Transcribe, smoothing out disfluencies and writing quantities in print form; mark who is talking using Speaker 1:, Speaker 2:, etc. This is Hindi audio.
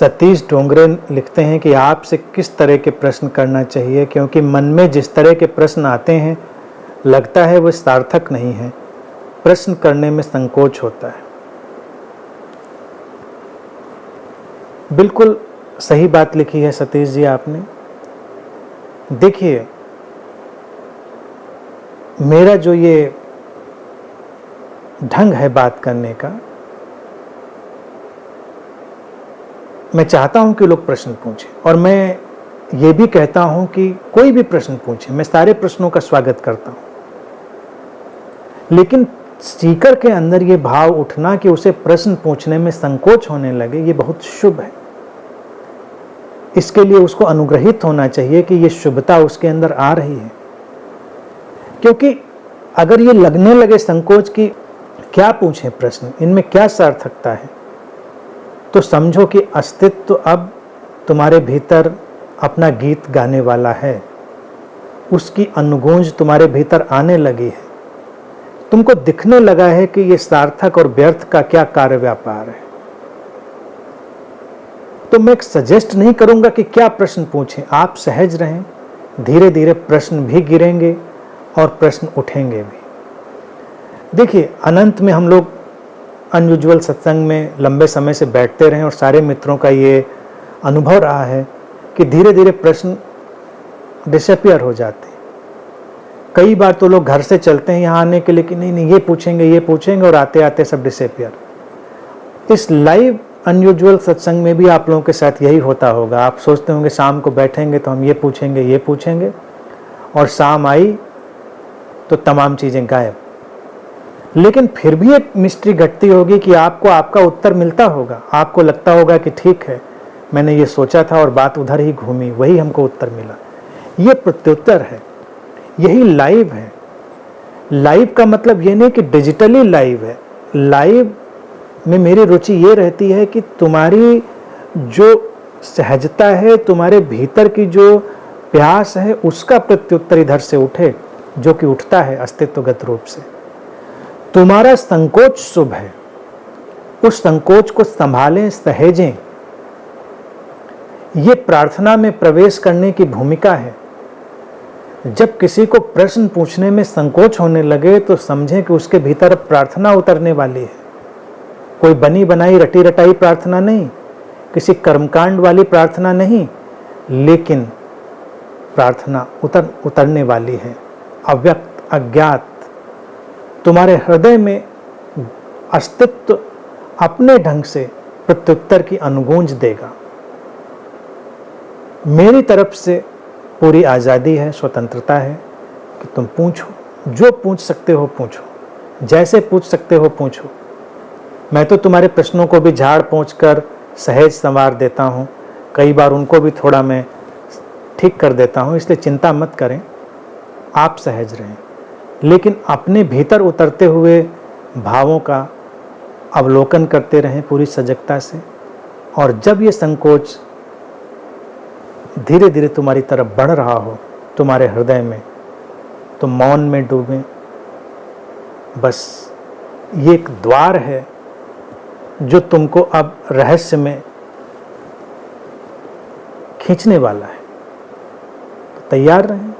Speaker 1: सतीश डोंगरे लिखते हैं कि आपसे किस तरह के प्रश्न करना चाहिए, क्योंकि मन में जिस तरह के प्रश्न आते हैं लगता है वो सार्थक नहीं है, प्रश्न करने में संकोच होता है। बिल्कुल सही बात लिखी है सतीश जी आपने। देखिए, मेरा जो ये ढंग है बात करने का, मैं चाहता हूं कि लोग प्रश्न पूछें, और मैं ये भी कहता हूं कि कोई भी प्रश्न पूछे, मैं सारे प्रश्नों का स्वागत करता हूं। लेकिन स्पीकर के अंदर ये भाव उठना कि उसे प्रश्न पूछने में संकोच होने लगे, ये बहुत शुभ है। इसके लिए उसको अनुग्रहित होना चाहिए कि ये शुभता उसके अंदर आ रही है। क्योंकि अगर ये लगने लगे संकोच कि क्या पूछें प्रश्न, इनमें क्या सार्थकता है, तो समझो कि अस्तित्व अब तुम्हारे भीतर अपना गीत गाने वाला है, उसकी अनुगूंज तुम्हारे भीतर आने लगी है। तुमको दिखने लगा है कि ये सार्थक और व्यर्थ का क्या कार्य व्यापार है। तो मैं सजेस्ट नहीं करूंगा कि क्या प्रश्न पूछें, आप सहज रहें, धीरे धीरे प्रश्न भी गिरेंगे और प्रश्न उठेंगे भी। देखिए, अनंत में हम लोग अनयूजुअल सत्संग में लंबे समय से बैठते रहे और सारे मित्रों का ये अनुभव रहा है कि धीरे धीरे प्रश्न डिसअपियर हो जाते हैं। कई बार तो लोग घर से चलते हैं यहाँ आने के लिए कि नहीं ये पूछेंगे, और आते आते सब डिसअपियर। इस लाइव अनयूजुअल सत्संग में भी आप लोगों के साथ यही होता होगा। आप सोचते होंगे शाम को बैठेंगे तो हम ये पूछेंगे, और शाम आई तो तमाम चीज़ें गायब। लेकिन फिर भी एक मिस्ट्री घटती होगी कि आपको आपका उत्तर मिलता होगा। आपको लगता होगा कि ठीक है, मैंने ये सोचा था और बात उधर ही घूमी, वही हमको उत्तर मिला। ये प्रत्युत्तर है, यही लाइव है। लाइव का मतलब ये नहीं कि डिजिटली लाइव है। लाइव में मेरी रुचि ये रहती है कि तुम्हारी जो सहजता है, तुम्हारे भीतर की जो प्यास है, उसका प्रत्युत्तर इधर से उठे, जो कि उठता है अस्तित्वगत रूप से। तुम्हारा संकोच शुभ है, उस संकोच को संभालें, सहेजें। ये प्रार्थना में प्रवेश करने की भूमिका है। जब किसी को प्रश्न पूछने में संकोच होने लगे तो समझें कि उसके भीतर प्रार्थना उतरने वाली है। कोई बनी बनाई रटी रटाई प्रार्थना नहीं, किसी कर्मकांड वाली प्रार्थना नहीं, लेकिन प्रार्थना उतरने वाली है। अव्यक्त, अज्ञात, तुम्हारे हृदय में अस्तित्व अपने ढंग से प्रत्युत्तर की अनुगूंज देगा। मेरी तरफ से पूरी आज़ादी है, स्वतंत्रता है कि तुम पूछो, जो पूछ सकते हो पूछो, जैसे पूछ सकते हो पूछो। मैं तो तुम्हारे प्रश्नों को भी झाड़ पोंछ कर सहज संवार देता हूँ, कई बार उनको भी थोड़ा मैं ठीक कर देता हूँ, इसलिए चिंता मत करें, आप सहज रहें। लेकिन अपने भीतर उतरते हुए भावों का अवलोकन करते रहें पूरी सजगता से। और जब ये संकोच धीरे धीरे तुम्हारी तरफ बढ़ रहा हो तुम्हारे हृदय में, तो मौन में डूबें। बस ये एक द्वार है जो तुमको अब रहस्य में खींचने वाला है। तो तैयार रहें।